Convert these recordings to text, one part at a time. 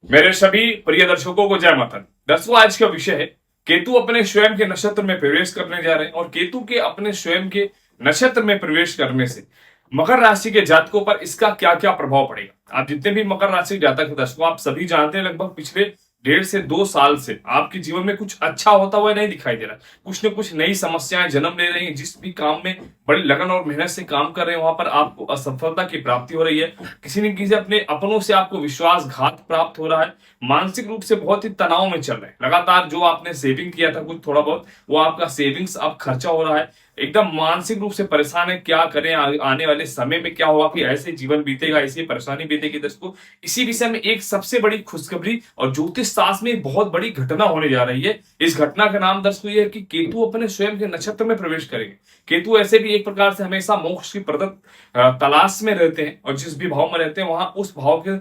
मेरे सभी प्रिय दर्शकों को जय माता दी। दर्शकों, आज का विषय है केतु अपने स्वयं के नक्षत्र में प्रवेश करने जा रहे हैं और केतु के अपने स्वयं के नक्षत्र में प्रवेश करने से मकर राशि के जातकों पर इसका क्या क्या प्रभाव पड़ेगा। आप जितने भी मकर राशि के जातक हैं दर्शकों, आप सभी जानते हैं लगभग पिछले 1.5 से 2 साल से आपके जीवन में कुछ अच्छा होता हुआ नहीं दिखाई दे रहा। कुछ न कुछ नई समस्याएं जन्म ले रही हैं। जिस भी काम में बड़ी लगन और मेहनत से काम कर रहे हैं वहां पर आपको असफलता की प्राप्ति हो रही है। किसी न किसी अपने अपनों से आपको विश्वासघात प्राप्त हो रहा है। मानसिक रूप से बहुत ही तनाव में चल रहे हैं। लगातार जो आपने सेविंग किया था कुछ थोड़ा बहुत, वो आपका सेविंग्स अब खर्चा हो रहा है। एकदम मानसिक रूप से परेशान है, क्या करें, आने वाले समय में क्या होगा, कि ऐसे जीवन बीतेगा, ऐसी परेशानी बीतेगी। दोस्तों, इसी विषय में एक सबसे बड़ी खुशखबरी और ज्योतिष शास्त्र में एक बहुत बड़ी घटना होने जा रही है। इस घटना का नाम दोस्तों ये है कि केतु अपने स्वयं के नक्षत्र में प्रवेश करेंगे। केतु ऐसे भी एक प्रकार से हमेशा मोक्ष की प्रदत्त तलाश में रहते हैं और जिस भी भाव में रहते हैं वहां उस भाव के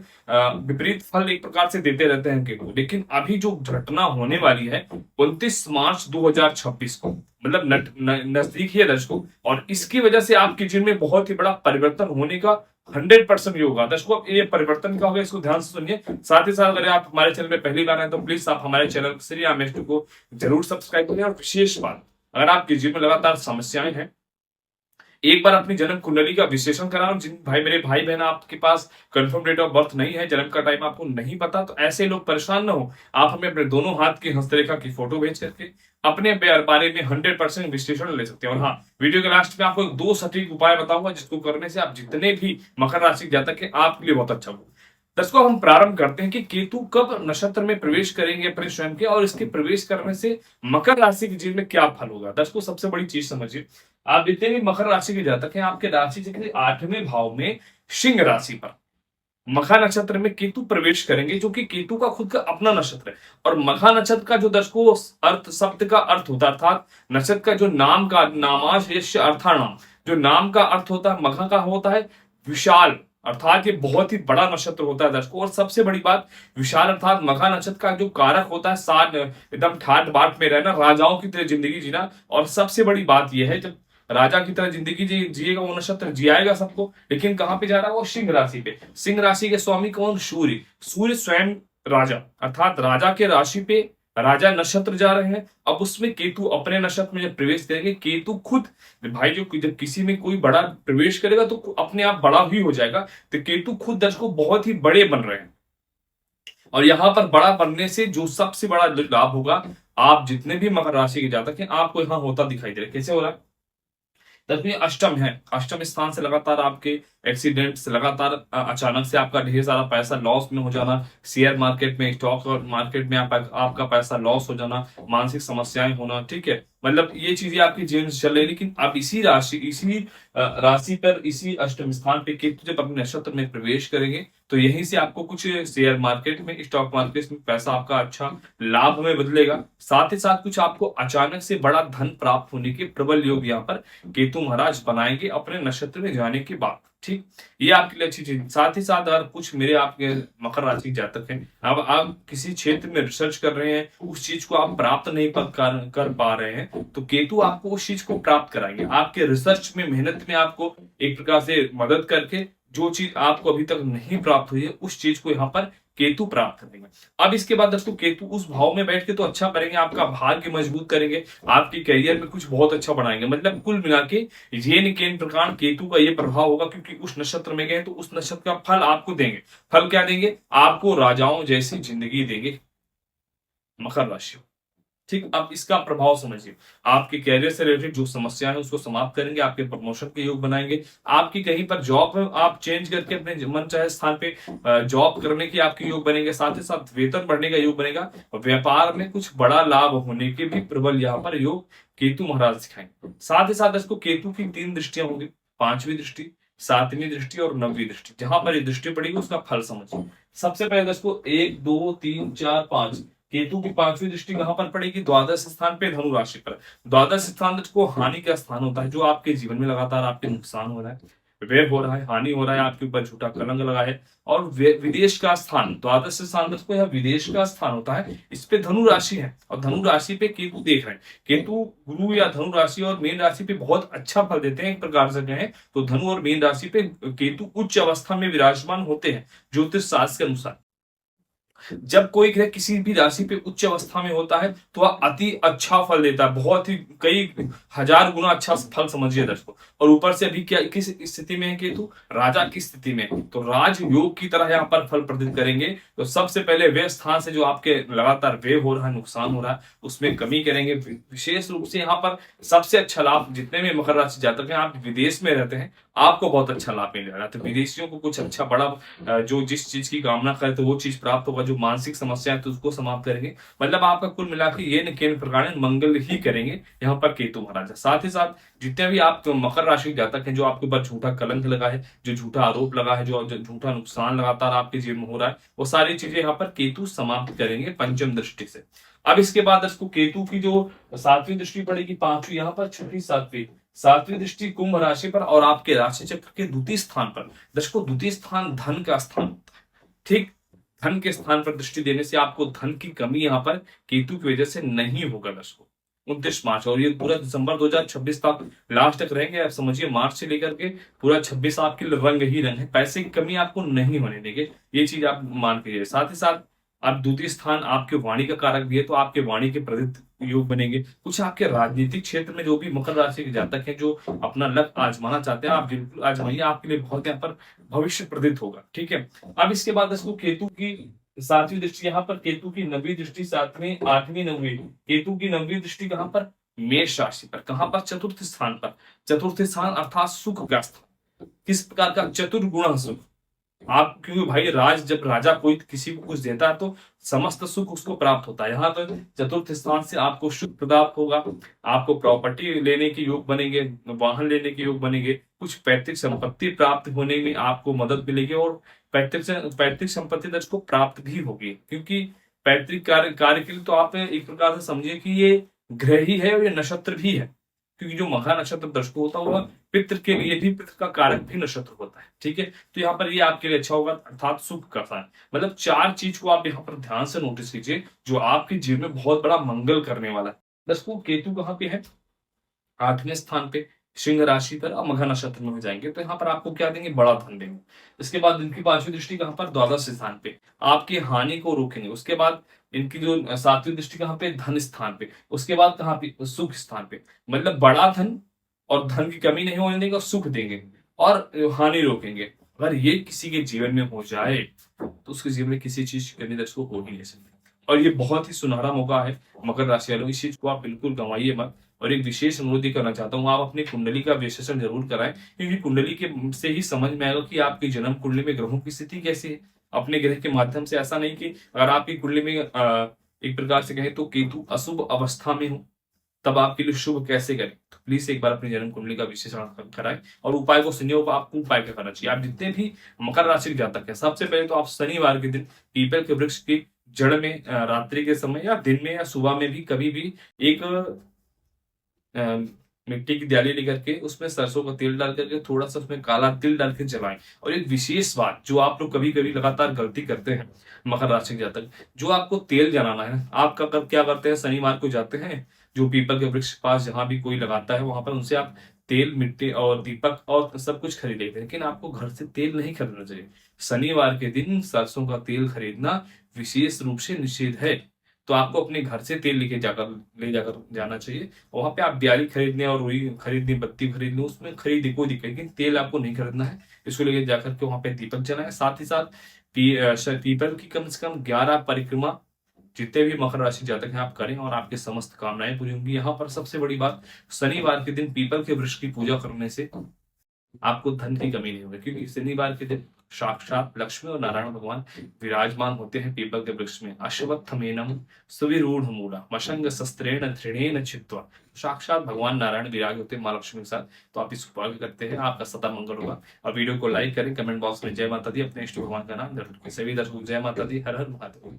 विपरीत फल एक प्रकार से देते रहते हैं केतु। लेकिन अभी जो घटना होने वाली है 29 मार्च 2026 को, मतलब नजदीक ही है दर्शकों, और इसकी वजह से आपके जीवन में बहुत ही बड़ा परिवर्तन होने का 100% योग होगा। दर्शकों, ये परिवर्तन क्या होगा इसको ध्यान से सुनिए। साथ ही साथ अगर आप हमारे चैनल में पहली बार हैं तो प्लीज आप हमारे चैनल श्री राम को जरूर सब्सक्राइब करें। और विशेष बात, अगर आपके जीवन में लगातार समस्याएं हैं, एक बार अपनी जन्म कुंडली का विश्लेषण कराओ। जिन मेरे भाई बहन आपके पास कंफर्म डेट ऑफ बर्थ नहीं है, जन्म का टाइम आपको नहीं पता, तो ऐसे लोग परेशान ना हो। आप हमें अपने दोनों हाथ की हस्तरेखा की फोटो भेज करके अपने बारे में 100% विश्लेषण ले सकते हैं। और हाँ, वीडियो के लास्ट में आपको 2 सटीक उपाय बताऊंगा जिसको करने से आप जितने भी मकर राशि के जातक हैं आपके लिए बहुत अच्छा होगा। दर्शकों, हम प्रारंभ करते हैं कि केतु कब नक्षत्र में प्रवेश करेंगे अपने स्वयं के, और इसके प्रवेश करने से मकर राशि के जीवन में क्या फल होगा। दर्शकों, सबसे बड़ी चीज समझिए, आप जितने भी मकर राशि के जातक हैं आपके राशि चक्र 8वें भाव में सिंह राशि पर मखा नक्षत्र में केतु प्रवेश करेंगे, जो कि केतु का खुद का अपना नक्षत्र है। और मखा नक्षत्र का जो दर्शकों अर्थ, शब्द का अर्थ होता है, अर्थात नक्षत्र का जो नाम का नामाश यश्य अर्थानाम, जो नाम का अर्थ होता है मखा का होता है विशाल, अर्थात ये बहुत ही बड़ा नक्षत्र होता है दर्शकों। और सबसे बड़ी बात, विशाल अर्थात मखा नक्षत्र का जो कारक होता है साथ एकदम ठाट बाट में रहना, राजाओं की तरह जिंदगी जीना। और सबसे बड़ी बात यह है, जब राजा की तरह जिंदगी जिएगा वो नक्षत्र जियाएगा सबको, लेकिन कहां पे जा रहा है वो सिंह राशि पे। सिंह राशि के स्वामी कौन? सूर्य। सूर्य स्वयं राजा, अर्थात राजा के राशि पे राजा नक्षत्र जा रहे हैं। अब उसमें केतु अपने नक्षत्र में जब प्रवेश करेंगे, केतु खुद भाई जो जब किसी में कोई बड़ा प्रवेश करेगा तो अपने आप बड़ा ही हो जाएगा। तो केतु खुद दर्शकों बहुत ही बड़े बन रहे हैं। और यहां पर बड़ा बनने से जो सबसे बड़ा लाभ होगा, आप जितने भी मकर राशि के जातक हैं आपको यहां होता दिखाई दे रहा है। कैसे हो रहा है? दसवीं अष्टम है। अष्टम स्थान से लगातार आपके एक्सीडेंट्स, लगातार अचानक से आपका ढेर सारा पैसा लॉस में हो जाना, शेयर मार्केट में, स्टॉक मार्केट में आपका पैसा लॉस हो जाना, मानसिक समस्याएं होना, ठीक है, मतलब ये चीजें आपके जीवन से चल रही है। लेकिन अब इसी राशि पर, इसी अष्टम स्थान पे केतु जब अपने नक्षत्र में प्रवेश करेंगे तो यहीं से आपको कुछ शेयर मार्केट में, स्टॉक मार्केट में पैसा आपका अच्छा लाभ में बदलेगा। साथ ही साथ कुछ आपको अचानक से बड़ा धन प्राप्त होने के प्रबल योग यहाँ पर केतु महाराज बनाएंगे अपने नक्षत्र में जाने के बाद। ठीक, ये आपके लिए अच्छी चीज। साथ ही साथ अगर कुछ मेरे आपके मकर राशि जातक हैं, अब आप किसी क्षेत्र में रिसर्च कर रहे हैं, उस चीज को आप प्राप्त नहीं कर पा रहे हैं, तो केतु आपको उस चीज को प्राप्त कराएंगे। आपके रिसर्च में, मेहनत में आपको एक प्रकार से मदद करके जो चीज आपको अभी तक नहीं प्राप्त हुई है उस चीज को यहाँ पर केतु प्राप्त करेंगे। अब इसके बाद दोस्तों केतु उस भाव में बैठ के तो अच्छा करेंगे, आपका भाग्य मजबूत करेंगे, आपके करियर में कुछ बहुत अच्छा बढ़ाएंगे। मतलब कुल मिला के ये केन प्रकार केतु का ये प्रभाव होगा, क्योंकि उस नक्षत्र में गए तो उस नक्षत्र का फल आपको देंगे। फल क्या देंगे? आपको राजाओं जैसी जिंदगी देंगे मकर राशि। ठीक, अब इसका प्रभाव समझिए। आपके कैरियर से रिलेटेड जो समस्या है उसको समाप्त करेंगे, आपके प्रमोशन के योग बनाएंगे, आपकी कहीं पर जॉब आप चेंज करके अपने मन चाहे स्थान पे जॉब करने की आपके योग बनेंगे। साथ ही साथ वेतन बढ़ने का योग बनेगा, और व्यापार में कुछ बड़ा लाभ होने के भी प्रबल यहाँ पर योग केतु महाराज दिखाएंगे। साथ ही साथ इसको केतु की 3 दृष्टियां होंगी, 5वीं दृष्टि, 7वीं दृष्टि और 9वीं दृष्टि। जहां पर ये दृष्टि पड़ेगी उसका फल समझिए। सबसे पहले इसको 1 2 3 4 5 केतु की 5वीं दृष्टि कहां पर पड़ेगी? द्वादश स्थान पे, धनु राशि पर। द्वादश स्थान को हानि का स्थान होता है, जो आपके जीवन में लगातार आपके नुकसान हो रहा है, व्यय हो रहा है, हानि हो रहा है, आपके ऊपर झूठा कलंक लगा है। और विदेश का स्थान, द्वादश स्थान को यह विदेश का स्थान होता है। इस पे धनु राशि है और धनु राशि पे केतु देख रहे हैं। केतु गुरु या धनु राशि और मीन राशि पे बहुत अच्छा फल देते हैं एक प्रकार से कहें तो। धनु और मीन राशि पे केतु उच्च अवस्था में विराजमान होते हैं ज्योतिष शास्त्र के अनुसार। जब कोई ग्रह किसी भी राशि पे उच्च अवस्था में होता है तो वह अति अच्छा फल देता है, बहुत ही कई हजार गुना अच्छा फल समझिए दर्शकों। और ऊपर से अभी क्या किस स्थिति में है केतु, राजा की स्थिति में, तो राज योग की तरह यहाँ पर फल प्रदान करेंगे। तो सबसे पहले वे स्थान से जो आपके लगातार व्यय हो रहा है, नुकसान हो रहा है, उसमें कमी करेंगे। विशेष रूप से यहाँ पर सबसे अच्छा लाभ, जितने भी मकर राशि जातक हैं, आप विदेश में रहते हैं, आपको बहुत अच्छा लाभ मिल रहा है। तो विदेशियों को कुछ अच्छा बड़ा जो जिस चीज की कामना करे तो वो चीज प्राप्त होगा, जो मानसिक समस्या है तो उसको समाप्त करेंगे। मतलब आपका कुल मिला के ये न केंद्र प्रकार मंगल ही करेंगे यहाँ पर केतु महाराज। साथ ही साथ जितने भी आप मकर राशि जातक हैं, जो आपके ऊपर झूठा कलंक लगा है, जो झूठा आरोप लगा है, जो झूठा नुकसान लगातार आपके जीवन में हो रहा है, वो सारी चीजें यहाँ पर केतु समाप्त करेंगे पंचम दृष्टि से। अब इसके बाद इसको केतु की जो सातवीं दृष्टि पड़ेगी, पांचवी यहाँ पर, छठी सातवीं दृष्टि कुंभ राशि पर और आपके राशि चक्र के द्वितीय स्थान पर। दर्शकों द्वितीय स्थान धन का स्थान, ठीक, धन के स्थान पर दृष्टि देने से आपको धन की कमी यहाँ पर केतु की वजह से नहीं होगा दर्शकों। 29 मार्च, और ये पूरा दिसंबर 2026 तक लास्ट तक रहेंगे। आप समझिए मार्च से लेकर के पूरा 26 आपके रंग ही रंग है, पैसे की कमी आपको नहीं होने देंगे, ये चीज आप मान के। साथ ही साथ आप द्वितीय स्थान आपके वाणी का कारक भी है, तो आपके वाणी के प्रदीप्त योग बनेंगे। कुछ आपके राजनीतिक क्षेत्र में जो भी मकर राशि के जातक हैं, जो अपना लक्ष्य आजमाना चाहते हैं, आप बिल्कुल आजमाइए, आपके लिए बहुत यहाँ पर भविष्य प्रदीप्त होगा। ठीक है, अब इसके बाद इसको केतु की सातवीं दृष्टि, यहाँ पर केतु की नवीं दृष्टि, सातवीं आठवीं नवीं, केतु की नवीं दृष्टि कहां पर, मेष राशि पर। कहां पर, चतुर्थ स्थान पर। चतुर्थ स्थान अर्थात सुख का स्थान, किस प्रकार का, चतुर्गुण सुख। आप क्योंकि भाई जब राजा कोई किसी को कुछ देता है तो समस्त सुख उसको प्राप्त होता है। यहाँ तो चतुर्थ स्थान से आपको सुख प्राप्त होगा, आपको प्रॉपर्टी लेने के योग बनेंगे, वाहन लेने के योग बनेंगे, कुछ पैतृक संपत्ति प्राप्त होने में आपको मदद मिलेगी, और पैतृक संपत्ति दर्ज को प्राप्त भी होगी, क्योंकि पैतृक कार्य के लिए तो आप एक प्रकार से समझिए कि ये ग्रह ही है और ये नक्षत्र भी है, क्योंकि जो मघा नक्षत्र दर्शक होता है वह पितृ के लिए भी, पितृ का कारक भी नक्षत्र होता है। ठीक है, तो यहाँ पर ये आपके लिए अच्छा होगा, अर्थात सुख का स्थान। मतलब 4 चीज को आप यहाँ पर ध्यान से नोटिस कीजिए जो आपके जीवन में बहुत बड़ा मंगल करने वाला है। दर्शकों केतु कहाँ पे है, 8वें स्थान पे सिंह राशि पर और मघा नक्षत्र में हो जाएंगे, तो यहाँ पर आपको क्या देंगे, बड़ा धन देंगे। इसके बाद इनकी 5वीं दृष्टि कहाँ पर, द्वादश स्थान पे, आपकी हानि को रोकेंगे। उसके बाद इनकी जो 7वीं दृष्टि कहाँ पे, धन स्थान पे। उसके बाद कहाँ पे, सुख स्थान पे। मतलब बड़ा धन और धन की कमी नहीं होने देंगे, और सुख देंगे और हानि रोकेंगे। अगर ये किसी के जीवन में हो जाए तो उसके जीवन में किसी चीज की कमी दर्शकों हो ही नहीं सकती। और ये बहुत ही सुनहरा मौका है मकर राशि वालों, इस चीज को आप बिल्कुल गंवाइए मत। और एक विशेष अनुरोध करना चाहता हूँ, आप अपनी कुंडली का विश्लेषण जरूर कराएं, क्योंकि कुंडली के से ही समझ में आएगा कि आपकी जन्म कुंडली में ग्रहों की स्थिति कैसी है। अपने ग्रह के माध्यम से ऐसा नहीं कि अगर आपकी कुंडली में एक प्रकार से कहें तो केतु अशुभ अवस्था में हो, तब आपके लिए शुभ कैसे करें। तो प्लीज एक बार अपनी जन्म कुंडली का विश्लेषण कराएं, और उपाय को सुनिए। आपको उपाय क्या करना चाहिए, आप जितने भी मकर राशि के जातक हैं, सबसे पहले तो आप शनिवार के दिन पीपल के वृक्ष की जड़ में रात्रि के समय या दिन में या सुबह में भी कभी भी एक मिट्टी की दियाली लेकर के उसमें सरसों का तेल डाल करके थोड़ा सा उसमें काला तिल डाल के जलाएं। और एक विशेष बात जो आप लोग कभी कभी लगातार गलती करते हैं मकर राशि के जातक, जो आपको तेल जलाना है, आपका कब क्या करते हैं, शनिवार को जाते हैं जो पीपल के वृक्ष के पास जहां भी कोई लगाता है वहां पर उनसे आप तेल, मिट्टी और दीपक और सब कुछ खरीद लेते हैं, लेकिन आपको घर से तेल नहीं खरीदना चाहिए। शनिवार के दिन सरसों का तेल खरीदना विशेष रूप से निषेध है। तो आपको अपने घर से तेल ले जाकर जाना चाहिए। वहां पे आप दियाली खरीदने और रुई खरीदने, बत्ती खरीदने, उसमें खरीदे कोई दिक्कत, लेकिन तेल आपको नहीं खरीदना है। इसको लेके जाकर के वहां पे दीपक जलाएं। साथ ही साथ पीपल की कम से कम 11 परिक्रमा जितने भी मकर राशि जातक हैं आप करें, और आपकी समस्त कामनाएं पूरी होंगी। यहाँ पर सबसे बड़ी बात, शनिवार के दिन पीपल के वृक्ष की पूजा करने से आपको धन की कमी नहीं होगी, क्योंकि शनिवार के दिन साक्षात लक्ष्मी और नारायण भगवान विराजमान होते हैं पीपल के वृक्ष में। अश्वत्थमेनम सुविरूढ़ मूला मशंग शस्त्रेण दृढ़ेन छित्त्वा, साक्षात भगवान नारायण विराज होते हैं माँ लक्ष्मी के साथ। तो आप इस उपाय करते हैं, आपका सदा मंगल होगा। और वीडियो को लाइक करें, कमेंट बॉक्स में जय माता दी अपने इष्ट भगवान का नाम जरूर। सभी दर्शकों जय माता दी, हर हर महादेव।